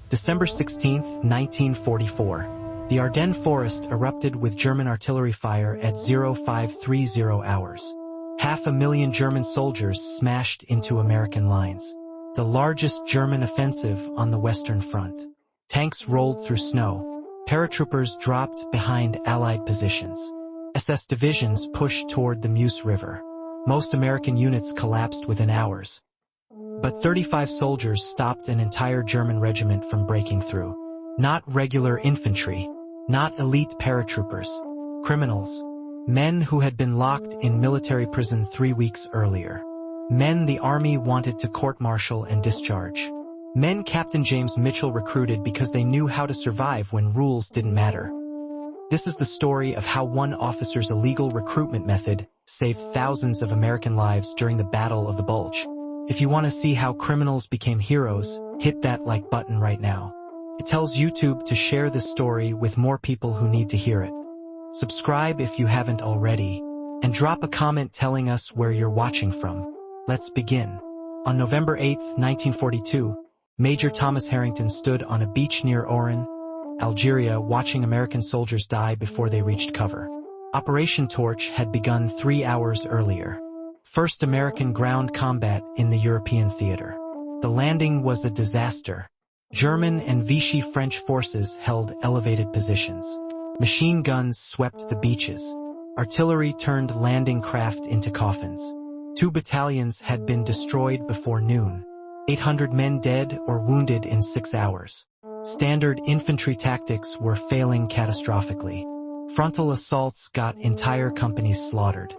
December 16, 1944. The Ardennes Forest erupted with German artillery fire at 0530 hours. 500,000 German soldiers smashed into American lines. The largest German offensive on the Western Front. Tanks rolled through snow. Paratroopers dropped behind Allied positions. SS divisions pushed toward the Meuse River. Most American units collapsed within hours. But 35 soldiers stopped an entire German regiment from breaking through. Not regular infantry, not elite paratroopers, criminals, men who had been locked in military prison 3 weeks earlier. Men the army wanted to court-martial and discharge. Men Captain James Mitchell recruited because they knew how to survive when rules didn't matter. This is the story of how one officer's illegal recruitment method saved thousands of American lives during the Battle of the Bulge. If you want to see how criminals became heroes, hit that like button right now. It tells YouTube to share this story with more people who need to hear it. Subscribe if you haven't already, and drop a comment telling us where you're watching from. Let's begin. On November 8, 1942, Major Thomas Harrington stood on a beach near Oran, Algeria, watching American soldiers die before they reached cover. Operation Torch had begun 3 hours earlier. First American ground combat in the European theater. The landing was a disaster. German and Vichy French forces held elevated positions. Machine guns swept the beaches. Artillery turned landing craft into coffins. 2 battalions had been destroyed before noon. 800 men dead or wounded in 6 hours. Standard infantry tactics were failing catastrophically. Frontal assaults got entire companies slaughtered.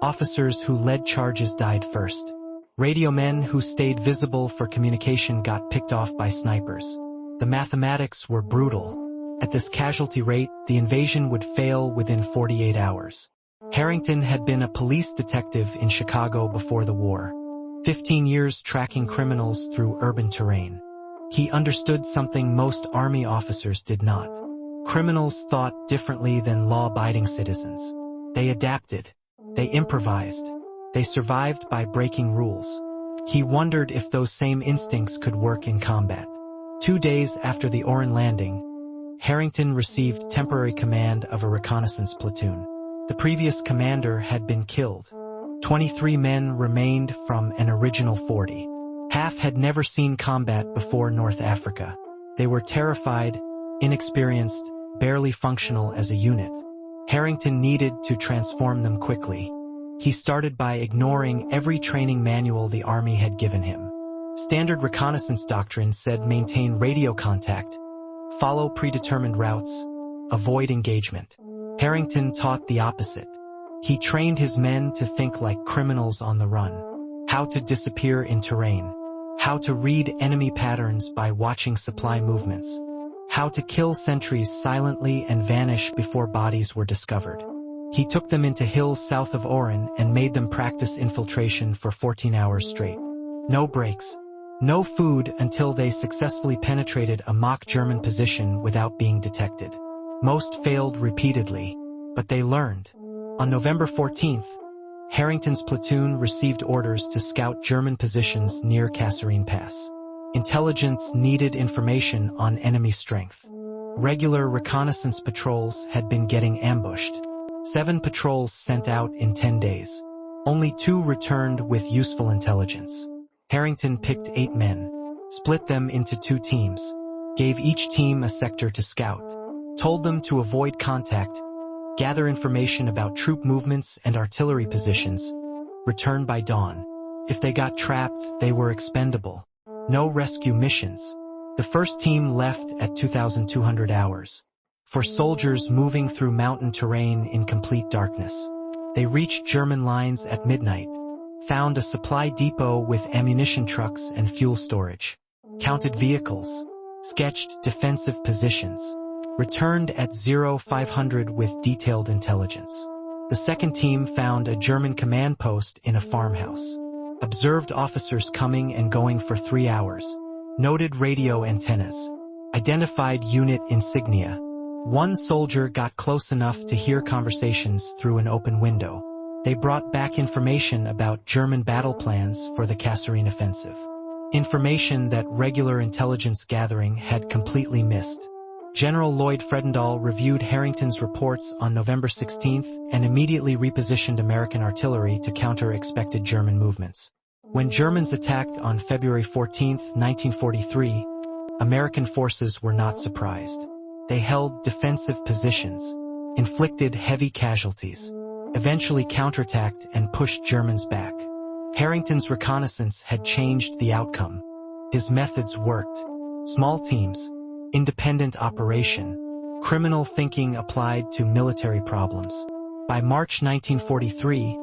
Officers who led charges died first. Radio men who stayed visible for communication got picked off by snipers. The mathematics were brutal. At this casualty rate, the invasion would fail within 48 hours. Harrington had been a police detective in Chicago before the war. 15 years tracking criminals through urban terrain. He understood something most Army officers did not. Criminals thought differently than law-abiding citizens. They adapted. They improvised. They survived by breaking rules. He wondered if those same instincts could work in combat. 2 days after the Oran landing, Harrington received temporary command of a reconnaissance platoon. The previous commander had been killed. 23 men remained from an original 40. Half had never seen combat before North Africa. They were terrified, inexperienced, barely functional as a unit. Harrington needed to transform them quickly. He started by ignoring every training manual the Army had given him. Standard reconnaissance doctrine said maintain radio contact, follow predetermined routes, avoid engagement. Harrington taught the opposite. He trained his men to think like criminals on the run. How to disappear in terrain. How to read enemy patterns by watching supply movements. How to kill sentries silently and vanish before bodies were discovered. He took them into hills south of Oran and made them practice infiltration for 14 hours straight. No breaks. No food until they successfully penetrated a mock German position without being detected. Most failed repeatedly, but they learned. On November 14th, Harrington's platoon received orders to scout German positions near Kasserine Pass. Intelligence needed information on enemy strength. Regular reconnaissance patrols had been getting ambushed. 7 patrols sent out in 10 days. Only 2 returned with useful intelligence. Harrington picked 8 men, split them into 2 teams, gave each team a sector to scout, told them to avoid contact, gather information about troop movements and artillery positions, return by dawn. If they got trapped, they were expendable. No rescue missions. The first team left at 2,200 hours. For soldiers moving through mountain terrain in complete darkness. They reached German lines at midnight, found a supply depot with ammunition trucks and fuel storage, counted vehicles, sketched defensive positions, returned at 0500 with detailed intelligence. The second team found a German command post in a farmhouse, observed officers coming and going for 3 hours, noted radio antennas, identified unit insignia. One soldier got close enough to hear conversations through an open window. They brought back information about German battle plans for the Kasserine offensive. Information that regular intelligence gathering had completely missed. General Lloyd Fredendall reviewed Harrington's reports on November 16 and immediately repositioned American artillery to counter expected German movements. When Germans attacked on February 14, 1943, American forces were not surprised. They held defensive positions, inflicted heavy casualties, eventually counterattacked and pushed Germans back. Harrington's reconnaissance had changed the outcome. His methods worked. Small teams, independent operation, criminal thinking applied to military problems. By March 1943,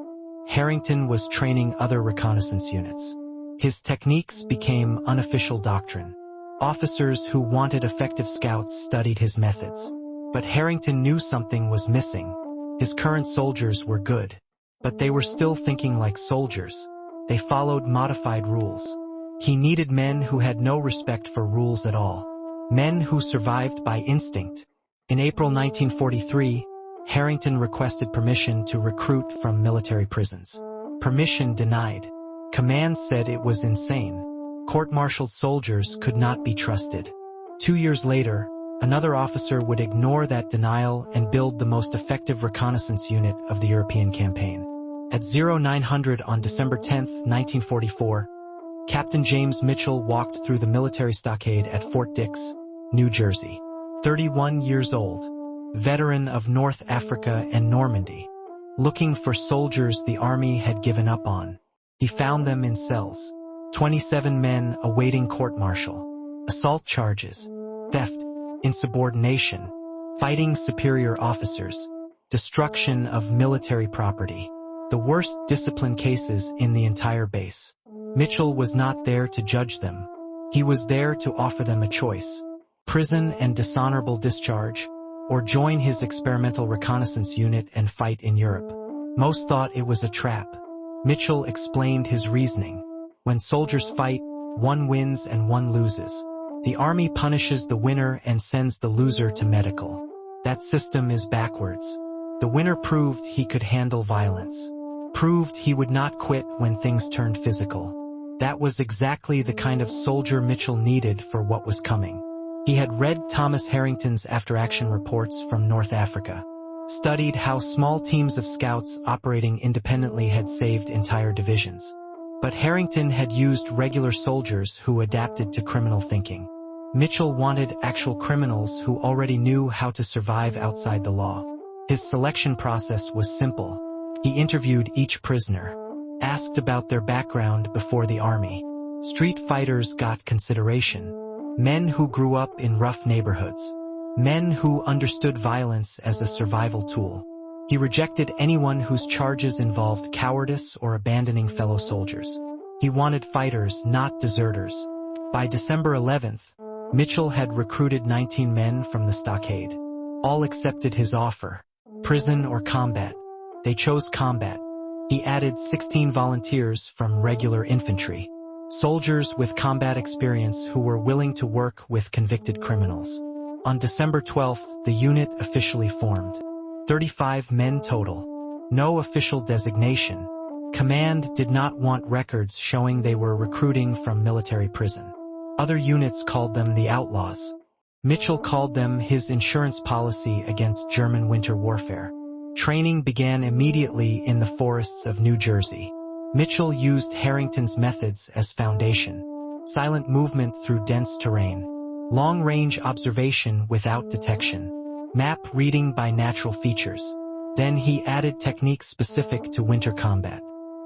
Harrington was training other reconnaissance units. His techniques became unofficial doctrine. Officers who wanted effective scouts studied his methods. But Harrington knew something was missing. His current soldiers were good, but they were still thinking like soldiers. They followed modified rules. He needed men who had no respect for rules at all. Men who survived by instinct. In April 1943, Harrington requested permission to recruit from military prisons. Permission denied. Command said it was insane. Court-martialed soldiers could not be trusted. 2 years later, another officer would ignore that denial and build the most effective reconnaissance unit of the European campaign. At 0900 on December 10, 1944, Captain James Mitchell walked through the military stockade at Fort Dix, New Jersey. 31 years old, veteran of North Africa and Normandy, looking for soldiers the army had given up on. He found them in cells. 27 men awaiting court-martial. Assault charges, theft, insubordination, fighting superior officers, destruction of military property. The worst discipline cases in the entire base. Mitchell was not there to judge them. He was there to offer them a choice: prison and dishonorable discharge, or join his experimental reconnaissance unit and fight in Europe. Most thought it was a trap. Mitchell explained his reasoning. When soldiers fight, one wins and one loses. The army punishes the winner and sends the loser to medical. That system is backwards. The winner proved he could handle violence. Proved he would not quit when things turned physical. That was exactly the kind of soldier Mitchell needed for what was coming. He had read Thomas Harrington's after-action reports from North Africa, studied how small teams of scouts operating independently had saved entire divisions. But Harrington had used regular soldiers who adapted to criminal thinking. Mitchell wanted actual criminals who already knew how to survive outside the law. His selection process was simple. He interviewed each prisoner, asked about their background before the army. Street fighters got consideration. Men who grew up in rough neighborhoods. Men who understood violence as a survival tool. He rejected anyone whose charges involved cowardice or abandoning fellow soldiers. He wanted fighters, not deserters. By December 11th, Mitchell had recruited 19 men from the stockade. All accepted his offer: prison or combat. They chose combat. He added 16 volunteers from regular infantry. Soldiers with combat experience who were willing to work with convicted criminals. On December 12th, the unit officially formed. 35 men total. No official designation. Command did not want records showing they were recruiting from military prison. Other units called them the Outlaws. Mitchell called them his insurance policy against German winter warfare. Training began immediately in the forests of New Jersey. Mitchell used Harrington's methods as foundation. Silent movement through dense terrain. Long-range observation without detection. Map reading by natural features. Then he added techniques specific to winter combat.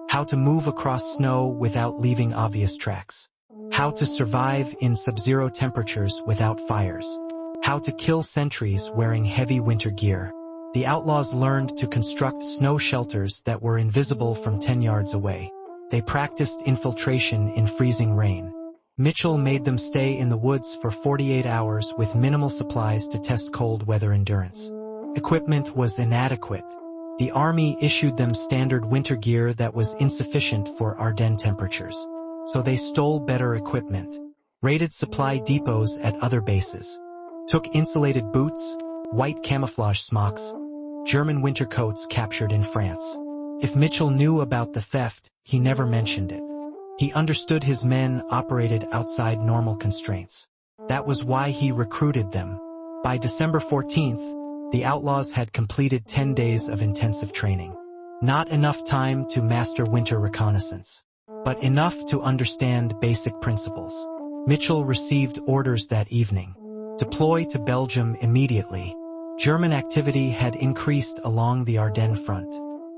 How to move across snow without leaving obvious tracks. How to survive in sub-zero temperatures without fires. How to kill sentries wearing heavy winter gear. The Outlaws learned to construct snow shelters that were invisible from 10 yards away. They practiced infiltration in freezing rain. Mitchell made them stay in the woods for 48 hours with minimal supplies to test cold weather endurance. Equipment was inadequate. The army issued them standard winter gear that was insufficient for Ardennes temperatures. So they stole better equipment. Raided supply depots at other bases. Took insulated boots, white camouflage smocks, German winter coats captured in France. If Mitchell knew about the theft, he never mentioned it. He understood his men operated outside normal constraints. That was why he recruited them. By December 14th, the Outlaws had completed 10 days of intensive training. Not enough time to master winter reconnaissance, but enough to understand basic principles. Mitchell received orders that evening. Deploy to Belgium immediately. German activity had increased along the Ardennes front.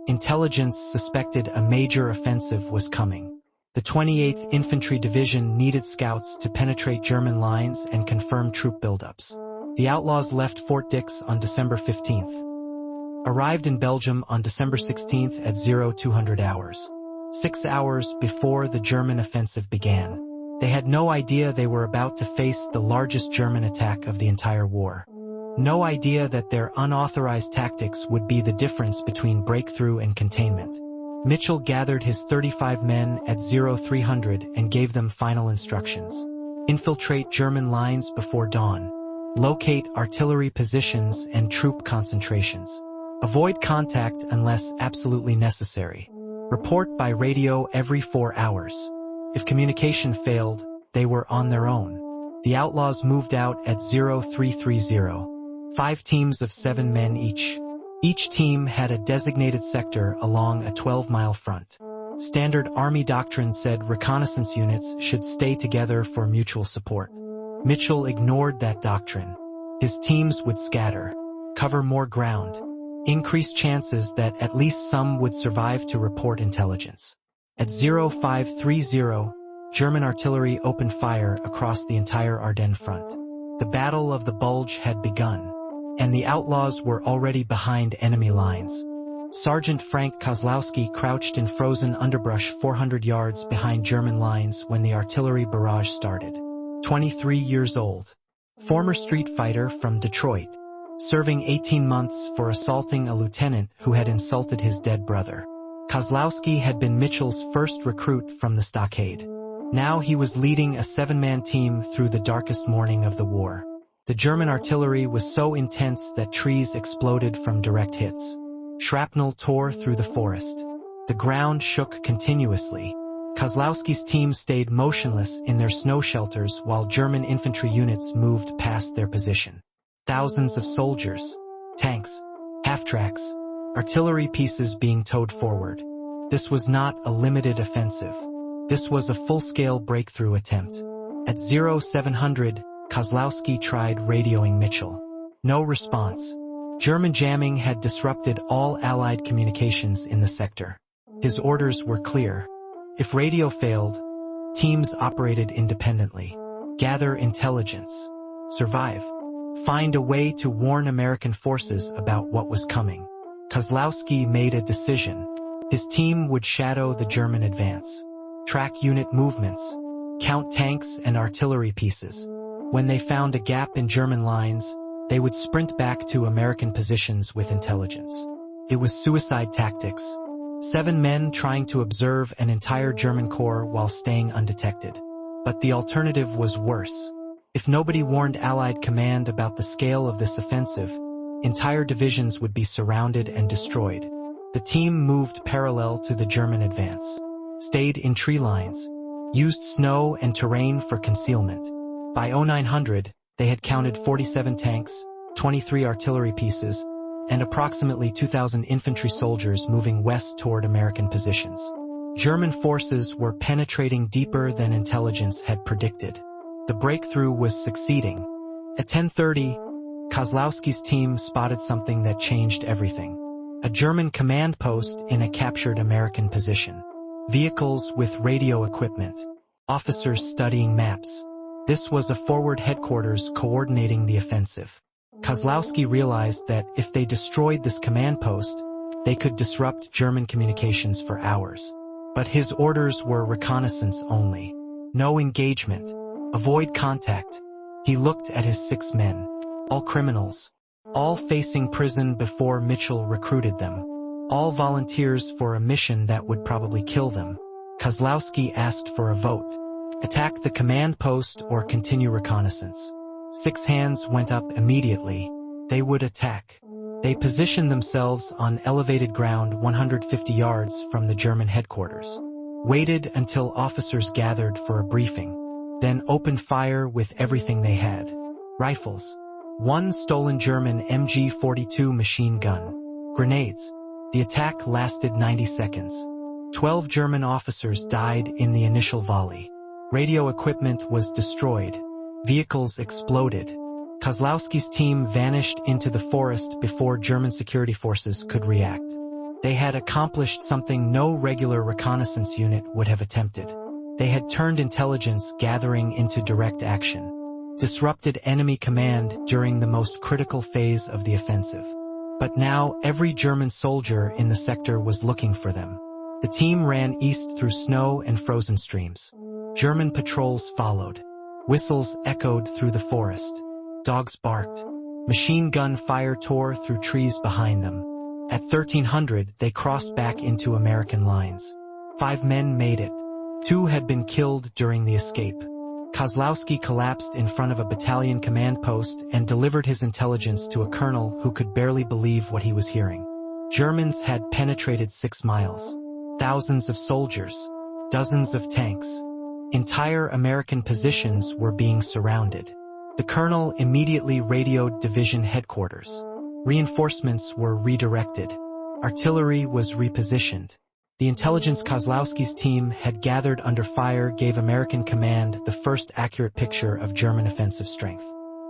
Intelligence suspected a major offensive was coming. The 28th Infantry Division needed scouts to penetrate German lines and confirm troop buildups. The Outlaws left Fort Dix on December 15th. Arrived in Belgium on December 16th at 0200 hours. 6 hours before the German offensive began. They had no idea they were about to face the largest German attack of the entire war. No idea that their unauthorized tactics would be the difference between breakthrough and containment. Mitchell gathered his 35 men at 0300 and gave them final instructions. Infiltrate German lines before dawn. Locate artillery positions and troop concentrations. Avoid contact unless absolutely necessary. Report by radio every 4 hours. If communication failed, they were on their own. The Outlaws moved out at 0330. 5 teams of 7 men each. Each team had a designated sector along a 12-mile front. Standard Army doctrine said reconnaissance units should stay together for mutual support. Mitchell ignored that doctrine. His teams would scatter, cover more ground, increase chances that at least some would survive to report intelligence. At 0530, German artillery opened fire across the entire Ardennes front. The Battle of the Bulge had begun, and the Outlaws were already behind enemy lines. Sergeant Frank Kozlowski crouched in frozen underbrush 400 yards behind German lines when the artillery barrage started. 23 years old. Former street fighter from Detroit, serving 18 months for assaulting a lieutenant who had insulted his dead brother. Kozlowski had been Mitchell's first recruit from the stockade. Now he was leading a 7-man team through the darkest morning of the war. The German artillery was so intense that trees exploded from direct hits. Shrapnel tore through the forest. The ground shook continuously. Kozlowski's team stayed motionless in their snow shelters while German infantry units moved past their position. Thousands of soldiers, tanks, half-tracks, artillery pieces being towed forward. This was not a limited offensive. This was a full-scale breakthrough attempt. At 0700, Kozlowski tried radioing Mitchell. No response. German jamming had disrupted all Allied communications in the sector. His orders were clear. If radio failed, teams operated independently. Gather intelligence. Survive. Find a way to warn American forces about what was coming. Kozlowski made a decision. His team would shadow the German advance. Track unit movements. Count tanks and artillery pieces. When they found a gap in German lines, they would sprint back to American positions with intelligence. It was suicide tactics. 7 men trying to observe an entire German corps while staying undetected. But the alternative was worse. If nobody warned Allied command about the scale of this offensive, entire divisions would be surrounded and destroyed. The team moved parallel to the German advance, stayed in tree lines, used snow and terrain for concealment. By 0900, they had counted 47 tanks, 23 artillery pieces, and approximately 2,000 infantry soldiers moving west toward American positions. German forces were penetrating deeper than intelligence had predicted. The breakthrough was succeeding. At 10:30, Kozlowski's team spotted something that changed everything. A German command post in a captured American position. Vehicles with radio equipment. Officers studying maps. This was a forward headquarters coordinating the offensive. Kozlowski realized that if they destroyed this command post, they could disrupt German communications for hours. But his orders were reconnaissance only. No engagement. Avoid contact. He looked at his 6 men. All criminals. All facing prison before Mitchell recruited them. All volunteers for a mission that would probably kill them. Kozlowski asked for a vote. Attack the command post or continue reconnaissance. 6 hands went up immediately. They would attack. They positioned themselves on elevated ground 150 yards from the German headquarters. waited until officers gathered for a briefing, then opened fire with everything they had. Rifles. One stolen German MG-42 machine gun. Grenades. The attack lasted 90 seconds. 12 German officers died in the initial volley. Radio equipment was destroyed. Vehicles exploded. Kozlowski's team vanished into the forest before German security forces could react. They had accomplished something no regular reconnaissance unit would have attempted. They had turned intelligence gathering into direct action, disrupted enemy command during the most critical phase of the offensive. But now every German soldier in the sector was looking for them. The team ran east through snow and frozen streams. German patrols followed. Whistles echoed through the forest. Dogs barked. Machine gun fire tore through trees behind them. At 1300, they crossed back into American lines. 5 men made it. 2 had been killed during the escape. Kozlowski collapsed in front of a battalion command post and delivered his intelligence to a colonel who could barely believe what he was hearing. Germans had penetrated 6 miles. Thousands of soldiers. Dozens of tanks. Entire American positions were being surrounded. The colonel immediately radioed division headquarters. Reinforcements were redirected. Artillery was repositioned. The intelligence Kozlowski's team had gathered under fire gave American command the first accurate picture of German offensive strength.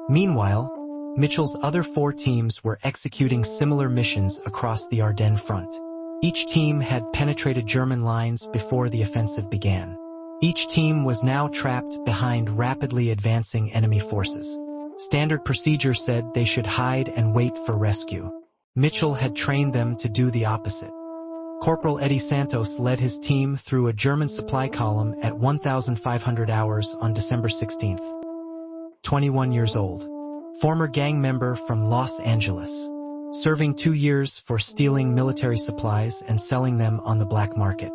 Meanwhile, Mitchell's other 4 teams were executing similar missions across the Ardennes front. Each team had penetrated German lines before the offensive began. Each team was now trapped behind rapidly advancing enemy forces. Standard procedure said they should hide and wait for rescue. Mitchell had trained them to do the opposite. Corporal Eddie Santos led his team through a German supply column at 1,500 hours on December 16th. 21 years old. Former gang member from Los Angeles. Serving 2 years for stealing military supplies and selling them on the black market.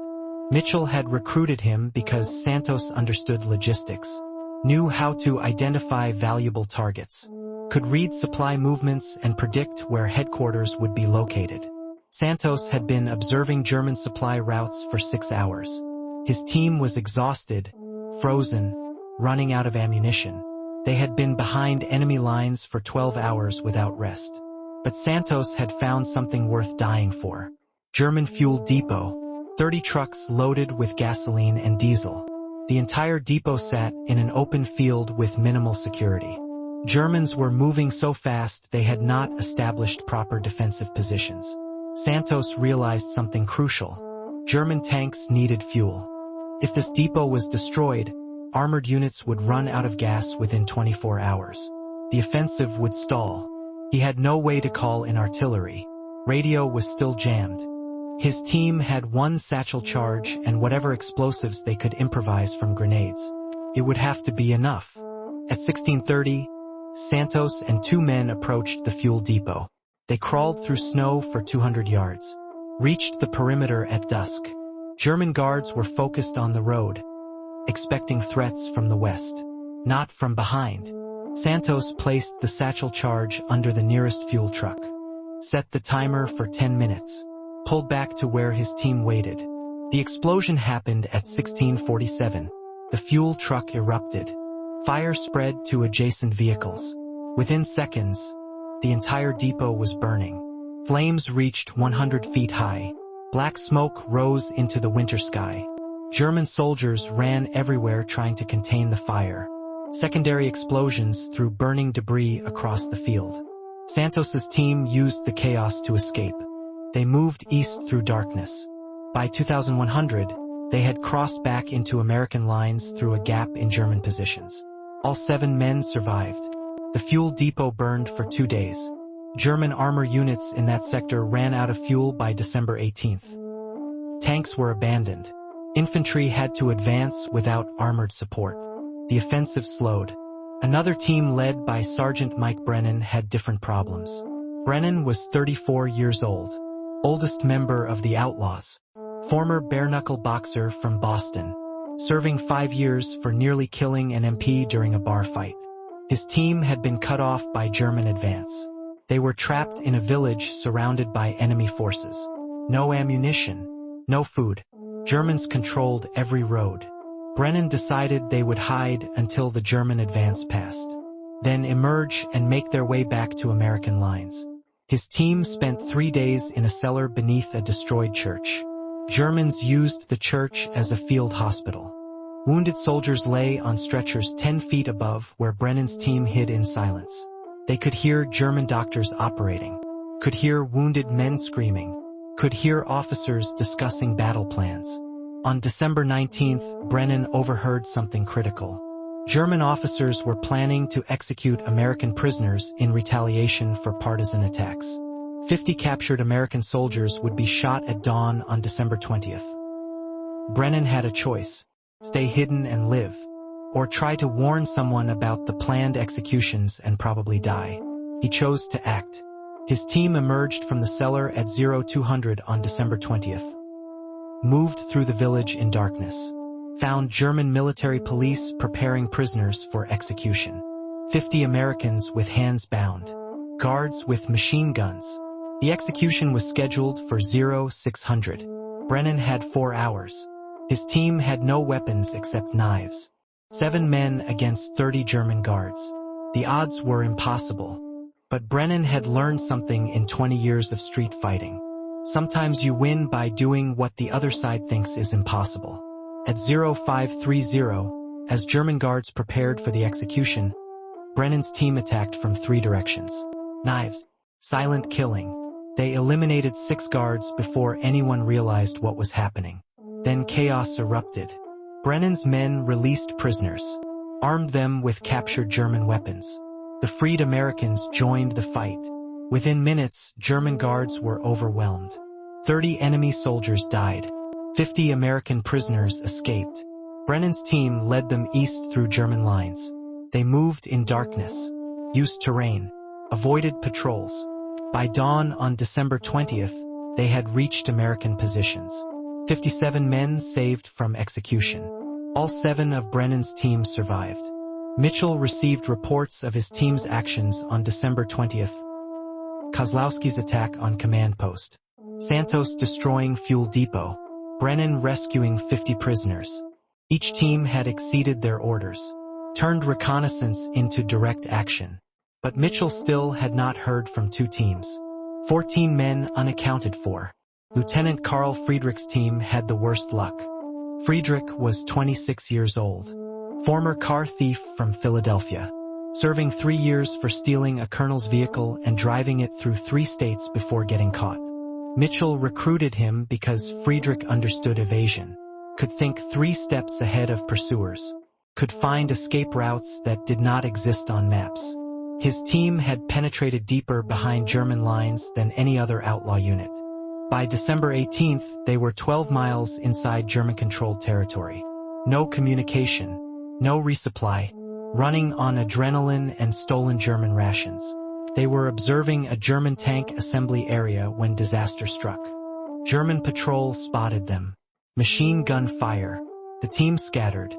Mitchell had recruited him because Santos understood logistics, knew how to identify valuable targets, could read supply movements and predict where headquarters would be located. Santos had been observing German supply routes for 6 hours. His team was exhausted, frozen, running out of ammunition. They had been behind enemy lines for 12 hours without rest. But Santos had found something worth dying for. German fuel depot. 30 trucks loaded with gasoline and diesel. The entire depot sat in an open field with minimal security. Germans were moving so fast they had not established proper defensive positions. Santos realized something crucial. German tanks needed fuel. If this depot was destroyed, armored units would run out of gas within 24 hours. The offensive would stall. He had no way to call in artillery. Radio was still jammed. His team had 1 satchel charge and whatever explosives they could improvise from grenades. It would have to be enough. At 16:30, Santos and 2 men approached the fuel depot. They crawled through snow for 200 yards. Reached the perimeter at dusk. German guards were focused on the road, expecting threats from the west, not from behind. Santos placed the satchel charge under the nearest fuel truck. Set the timer for 10 minutes. Pulled back to where his team waited. The explosion happened at 16:47. The fuel truck erupted. Fire spread to adjacent vehicles. Within seconds, the entire depot was burning. Flames reached 100 feet high. Black smoke rose into the winter sky. German soldiers ran everywhere trying to contain the fire. Secondary explosions threw burning debris across the field. Santos's team used the chaos to escape. They moved east through darkness. By 2100, they had crossed back into American lines through a gap in German positions. All 7 men survived. The fuel depot burned for 2 days. German armor units in that sector ran out of fuel by December 18th. Tanks were abandoned. Infantry had to advance without armored support. The offensive slowed. Another team led by Sergeant Mike Brennan had different problems. Brennan was 34 years old. Oldest member of the Outlaws, former bare-knuckle boxer from Boston, serving 5 years for nearly killing an MP during a bar fight. His team had been cut off by German advance. They were trapped in a village surrounded by enemy forces. No ammunition, no food. Germans controlled every road. Brennan decided they would hide until the German advance passed, then emerge and make their way back to American lines. His team spent 3 days in a cellar beneath a destroyed church. Germans used the church as a field hospital. Wounded soldiers lay on stretchers 10 feet above where Brennan's team hid in silence. They could hear German doctors operating, could hear wounded men screaming, could hear officers discussing battle plans. On December 19th, Brennan overheard something critical. German officers were planning to execute American prisoners in retaliation for partisan attacks. 50 captured American soldiers would be shot at dawn on December 20th. Brennan had a choice: stay hidden and live, or try to warn someone about the planned executions and probably die. He chose to act. His team emerged from the cellar at 0200 on December 20th. Moved through the village in darkness. Found German military police preparing prisoners for execution. 50 Americans with hands bound. Guards with machine guns. The execution was scheduled for 0600. Brennan had 4 hours. His team had no weapons except knives. 7 men against 30 German guards. The odds were impossible. But Brennan had learned something in 20 years of street fighting. Sometimes you win by doing what the other side thinks is impossible. At 0530, as German guards prepared for the execution, Brennan's team attacked from 3 directions. Knives. Silent killing. They eliminated 6 guards before anyone realized what was happening. Then chaos erupted. Brennan's men released prisoners, armed them with captured German weapons. The freed Americans joined the fight. Within minutes, German guards were overwhelmed. 30 enemy soldiers died. 50 American prisoners escaped. Brennan's team led them east through German lines. They moved in darkness, used terrain, avoided patrols. By dawn on December 20th, they had reached American positions. 57 men saved from execution. All 7 of Brennan's team survived. Mitchell received reports of his team's actions on December 20th. Kozlowski's attack on command post. Santos destroying fuel depot. Brennan rescuing 50 prisoners. Each team had exceeded their orders. Turned reconnaissance into direct action. But Mitchell still had not heard from 2 teams. 14 men unaccounted for. Lieutenant Carl Friedrich's team had the worst luck. Friedrich was 26 years old. Former car thief from Philadelphia. Serving 3 years for stealing a colonel's vehicle and driving it through 3 states before getting caught. Mitchell recruited him because Friedrich understood evasion, could think 3 steps ahead of pursuers, could find escape routes that did not exist on maps. His team had penetrated deeper behind German lines than any other outlaw unit. By December 18th, they were 12 miles inside German-controlled territory. No communication, no resupply, running on adrenaline and stolen German rations. They were observing a German tank assembly area when disaster struck. German patrol spotted them. Machine gun fire. The team scattered.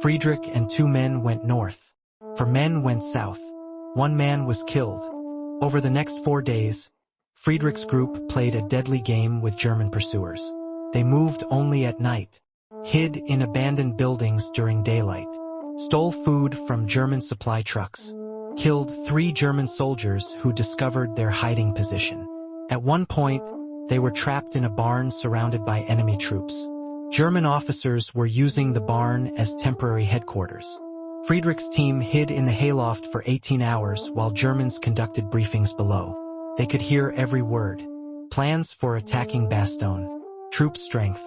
Friedrich and 2 men went north. 4 men went south. 1 man was killed. Over the next 4 days, Friedrich's group played a deadly game with German pursuers. They moved only at night, hid in abandoned buildings during daylight, stole food from German supply trucks, killed 3 German soldiers who discovered their hiding position. At one point, they were trapped in a barn surrounded by enemy troops. German officers were using the barn as temporary headquarters. Friedrich's team hid in the hayloft for 18 hours while Germans conducted briefings below. They could hear every word. Plans for attacking Bastogne, troop strength,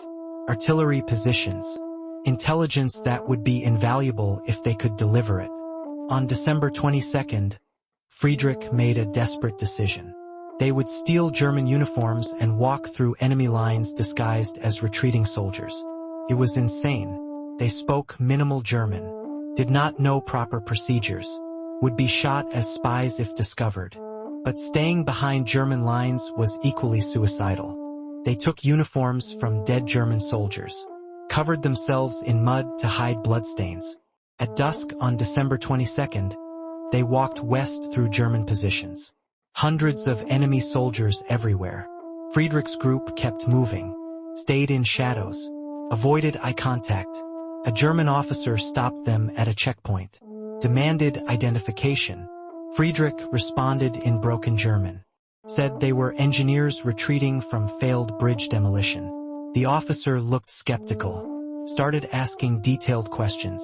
artillery positions, intelligence that would be invaluable if they could deliver it. On December 22nd, Friedrich made a desperate decision. They would steal German uniforms and walk through enemy lines disguised as retreating soldiers. It was insane. They spoke minimal German, did not know proper procedures, would be shot as spies if discovered. But staying behind German lines was equally suicidal. They took uniforms from dead German soldiers, covered themselves in mud to hide bloodstains. At dusk on December 22nd, they walked west through German positions. Hundreds of enemy soldiers everywhere. Friedrich's group kept moving, stayed in shadows, avoided eye contact. A German officer stopped them at a checkpoint, demanded identification. Friedrich responded in broken German, said they were engineers retreating from failed bridge demolition. The officer looked skeptical, started asking detailed questions.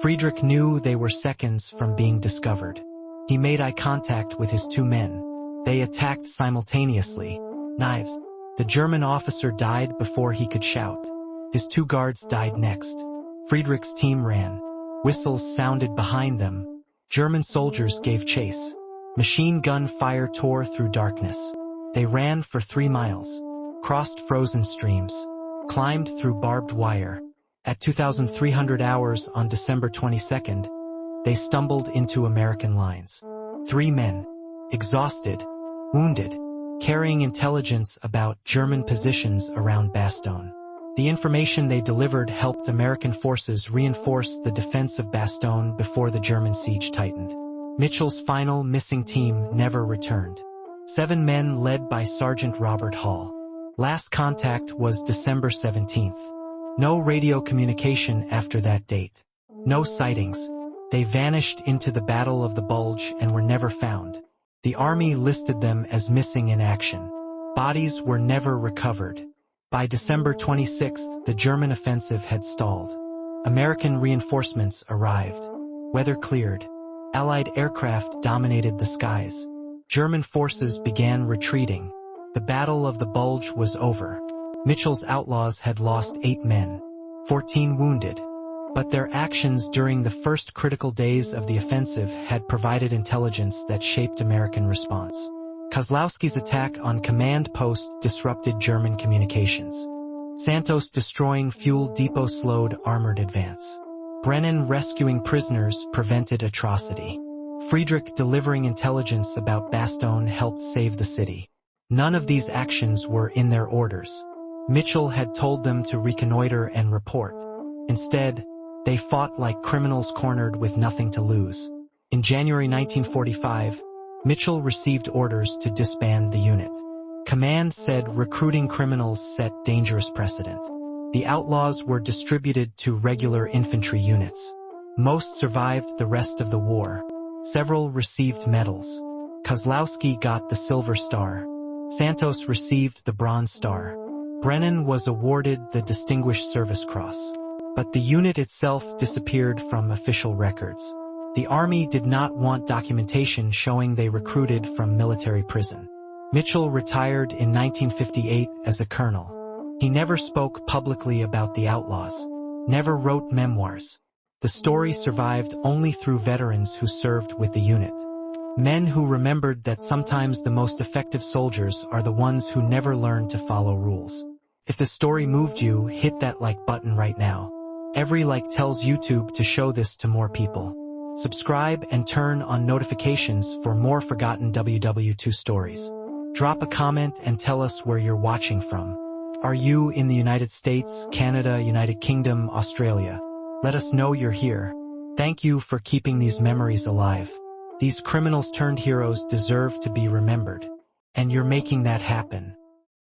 Friedrich knew they were seconds from being discovered. He made eye contact with his two men. They attacked simultaneously. Knives. The German officer died before he could shout. His two guards died next. Friedrich's team ran. Whistles sounded behind them. German soldiers gave chase. Machine gun fire tore through darkness. They ran for 3 miles, crossed frozen streams, climbed through barbed wire. At 2,300 hours on December 22nd, they stumbled into American lines. 3 men, exhausted, wounded, carrying intelligence about German positions around Bastogne. The information they delivered helped American forces reinforce the defense of Bastogne before the German siege tightened. Mitchell's final missing team never returned. 7 men led by Sergeant Robert Hall. Last contact was December 17th. No radio communication after that date. No sightings. They vanished into the Battle of the Bulge and were never found. The army listed them as missing in action. Bodies were never recovered. By December 26th, the German offensive had stalled. American reinforcements arrived. Weather cleared. Allied aircraft dominated the skies. German forces began retreating. The Battle of the Bulge was over. Mitchell's outlaws had lost 8 men, 14 wounded. But their actions during the first critical days of the offensive had provided intelligence that shaped American response. Kozlowski's attack on command post disrupted German communications. Santos destroying fuel depot slowed armored advance. Brennan rescuing prisoners prevented atrocity. Friedrich delivering intelligence about Bastogne helped save the city. None of these actions were in their orders. Mitchell had told them to reconnoiter and report. Instead, they fought like criminals cornered with nothing to lose. In January 1945, Mitchell received orders to disband the unit. Command said recruiting criminals set dangerous precedent. The outlaws were distributed to regular infantry units. Most survived the rest of the war. Several received medals. Kozlowski got the Silver Star. Santos received the Bronze Star. Brennan was awarded the Distinguished Service Cross. But the unit itself disappeared from official records. The Army did not want documentation showing they recruited from military prison. Mitchell retired in 1958 as a colonel. He never spoke publicly about the outlaws, never wrote memoirs. The story survived only through veterans who served with the unit. Men who remembered that sometimes the most effective soldiers are the ones who never learned to follow rules. If the story moved you, hit that like button right now. Every like tells YouTube to show this to more people. Subscribe and turn on notifications for more forgotten WWII stories. Drop a comment and tell us where you're watching from. Are you in the United States, Canada, United Kingdom, Australia? Let us know you're here. Thank you for keeping these memories alive. These criminals turned heroes deserve to be remembered. And you're making that happen.